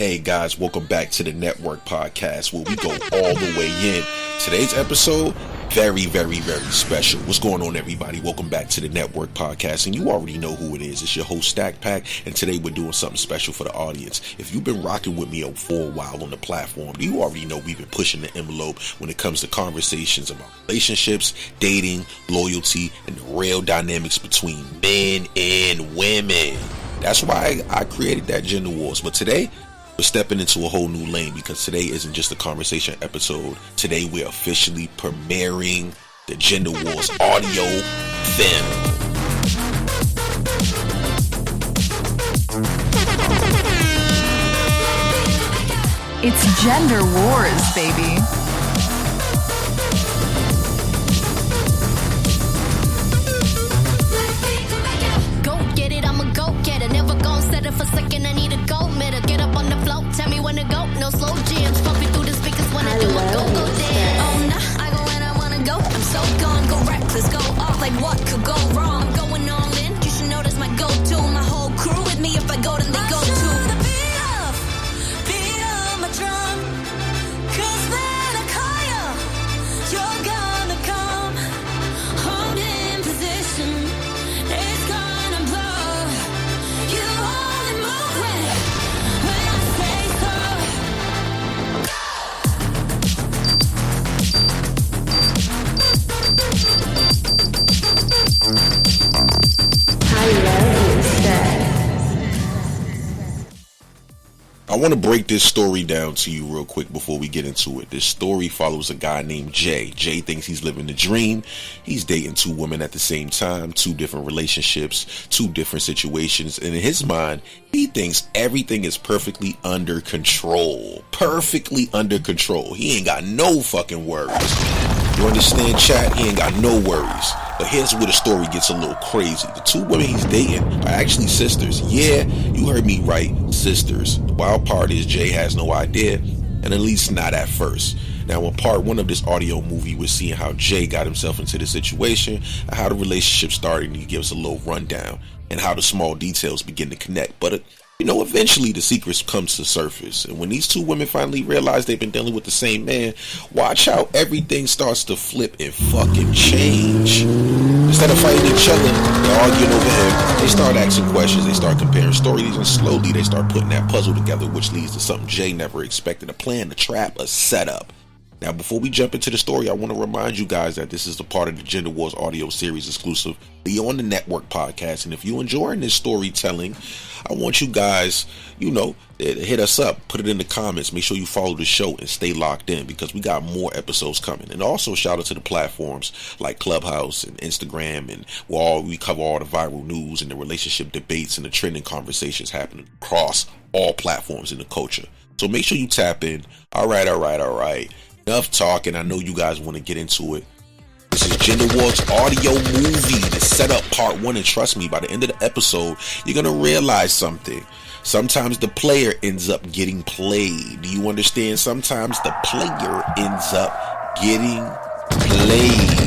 Hey guys, welcome back to the Network Podcast where we go all the way in. Today's episode, very special. What's going on, everybody? Welcome back to the Network Podcast, and you already know who it is. It's your host, Stack Pack, and today we're doing something special for the audience. If you've been rocking with me for a while on the platform, you already know we've been pushing the envelope when it comes to conversations about relationships, dating, loyalty, and the real dynamics between men and women. That's why I created that Gender Warz. But today, we're stepping into a whole new lane because today isn't just a conversation episode. Today we're officially premiering the Gender Warz audio film. It's Gender Warz, baby. Go get it, I'm a go-getter. Never gon' settle for second, I need a gold medal. Get up on the floor, tell me when to go. No slow jams, pumping through the speakers when I do a go-go dance. Oh nah, I go when I wanna go. I'm so gone, go reckless, go off like what could go wrong. I'm going all in, you should know that's my go-to. My whole crew with me, if I go then they go too. Beat up my drum, 'cause when I call you, you're gonna come. Hold in position, it's gonna blow. You only move when I say so. I want to break this story down to you real quick before we get into it. This story follows a guy named Jay. Jay thinks he's living the dream. He's dating two women at the same time, two different relationships, two different situations. And in his mind, he thinks everything is perfectly under control. Perfectly under control. He ain't got no fucking worries. You understand, chat? He ain't got no worries. But here's where the story gets a little crazy. The two women he's dating are actually sisters. Yeah, you heard me right, sisters. The wild part is Jay has no idea, and at least not at first. Now, in part one of this audio movie, we're seeing how Jay got himself into the situation, and how the relationship started, and he gives a little rundown, and how the small details begin to connect. But eventually the secrets come to the surface. And when these two women finally realize they've been dealing with the same man, watch how everything starts to flip and fucking change. Instead of fighting each other, they're arguing over him. They start asking questions, they start comparing stories, and slowly they start putting that puzzle together, which leads to something Jay never expected, a plan, a trap, a setup. Now, before we jump into the story, I want to remind you guys that this is a part of the Gender Warz audio series exclusive on the Network Podcast. And if you're enjoying this storytelling, I want you guys, hit us up, put it in the comments, make sure you follow the show and stay locked in because we got more episodes coming. And also shout out to the platforms like Clubhouse and Instagram, and we cover all the viral news and the relationship debates and the trending conversations happening across all platforms in the culture. So make sure you tap in. All right. Enough talking. I know you guys want to get into it. This is Gender Warz audio movie, the setup part one, and trust me, by the end of the episode, you're gonna realize something. Sometimes the player ends up getting played. Do you understand? Sometimes the player ends up getting played.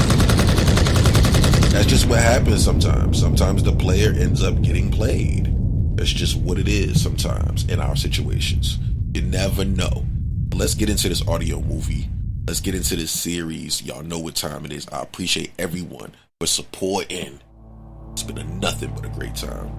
That's just what happens sometimes. Sometimes the player ends up getting played. That's just what it is sometimes in our situations. You never know. Let's get into this audio movie. Let's get into this series. Y'all know what time it is. I appreciate everyone for supporting. It's been nothing but a great time.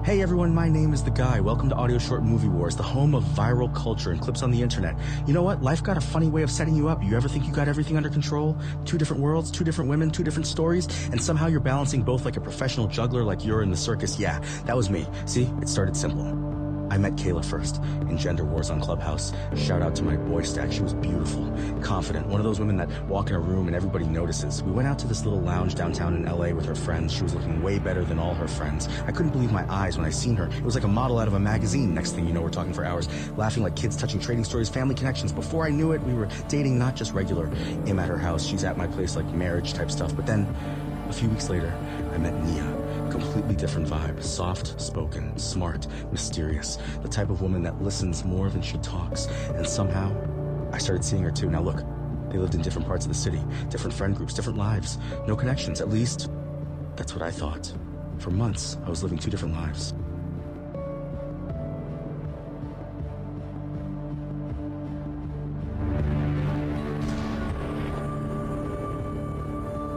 Hey everyone, my name is The Guy. Welcome to Audio Short Movie Wars, the home of viral culture and clips on the internet. You know what? Life got a funny way of setting you up. You ever think you got everything under control? Two different worlds, two different women, two different stories, and somehow you're balancing both like a professional juggler, like you're in the circus? Yeah, that was me. See, it started simple. I met Kayla first in Gender Warz on Clubhouse. Shout out to my boy Stack. She was beautiful, confident, one of those women that walk in a room and everybody notices. We went out to this little lounge downtown in LA with her friends. She was looking way better than all her friends. I couldn't believe my eyes when I seen her. It was like a model out of a magazine. Next thing you know, we're talking for hours, laughing like kids, touching trading stories, family connections. Before I knew it, we were dating, not just regular him at her house, she's at my place, like marriage type stuff. But then a few weeks later, I met Nia. Completely different vibe, soft-spoken, smart, mysterious, the type of woman that listens more than she talks. And somehow, I started seeing her too. Now look, they lived in different parts of the city, different friend groups, different lives, no connections. At least, that's what I thought. For months, I was living two different lives.